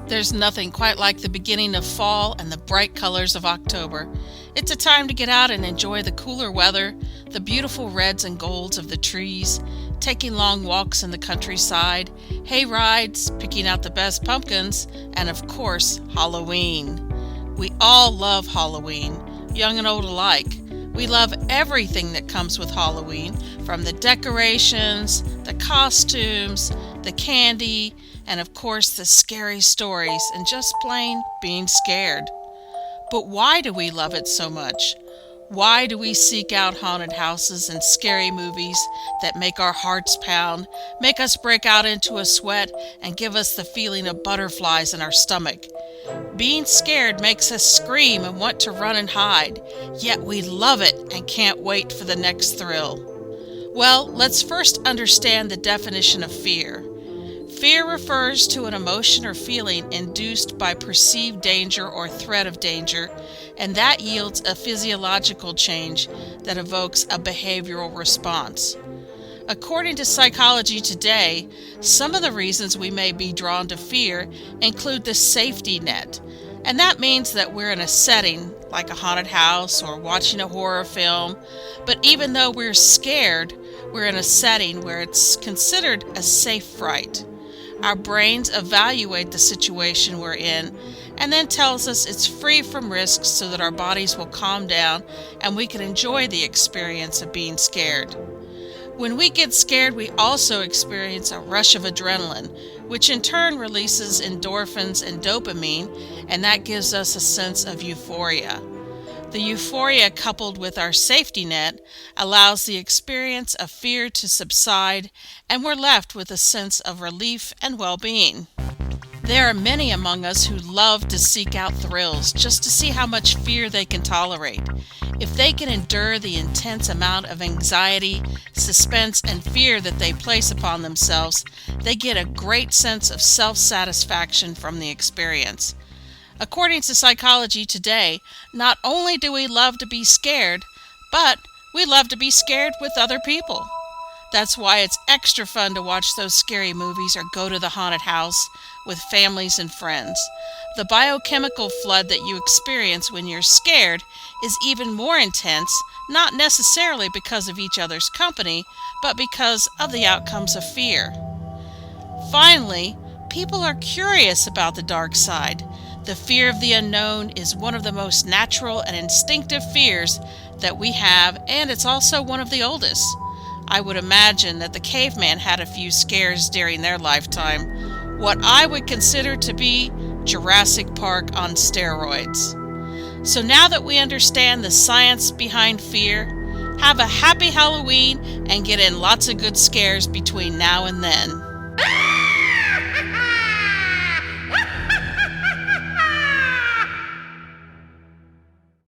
There's nothing quite like the beginning of fall and the bright colors of October. It's a time to get out and enjoy the cooler weather, the beautiful reds and golds of the trees, taking long walks in the countryside, hay rides, picking out the best pumpkins, and of course, Halloween. We all love Halloween, young and old alike. We love everything that comes with Halloween, from the decorations, the costumes, the candy, and of course the scary stories and just plain being scared. But why do we love it so much? Why do we seek out haunted houses and scary movies that make our hearts pound, make us break out into a sweat, and give us the feeling of butterflies in our stomach? Being scared makes us scream and want to run and hide, yet we love it and can't wait for the next thrill. Well, let's first understand the definition of fear. Fear refers to an emotion or feeling induced by perceived danger or threat of danger, and that yields a physiological change that evokes a behavioral response. According to Psychology Today, some of the reasons we may be drawn to fear include the safety net, and that means that we're in a setting like a haunted house or watching a horror film, but even though we're scared, we're in a setting where it's considered a safe fright. Our brains evaluate the situation we're in and then tells us it's free from risks so that our bodies will calm down and we can enjoy the experience of being scared. When we get scared, we also experience a rush of adrenaline, which in turn releases endorphins and dopamine, and that gives us a sense of euphoria. The euphoria, coupled with our safety net, allows the experience of fear to subside, and we're left with a sense of relief and well-being. There are many among us who love to seek out thrills just to see how much fear they can tolerate. If they can endure the intense amount of anxiety, suspense, and fear that they place upon themselves, they get a great sense of self-satisfaction from the experience. According to Psychology Today, not only do we love to be scared, but we love to be scared with other people. That's why it's extra fun to watch those scary movies or go to the haunted house with families and friends. The biochemical flood that you experience when you're scared is even more intense, not necessarily because of each other's company, but because of the outcomes of fear. Finally, people are curious about the dark side. The fear of the unknown is one of the most natural and instinctive fears that we have, and it's also one of the oldest. I would imagine that the caveman had a few scares during their lifetime, what I would consider to be Jurassic Park on steroids. So now that we understand the science behind fear, have a happy Halloween and get in lots of good scares between now and then.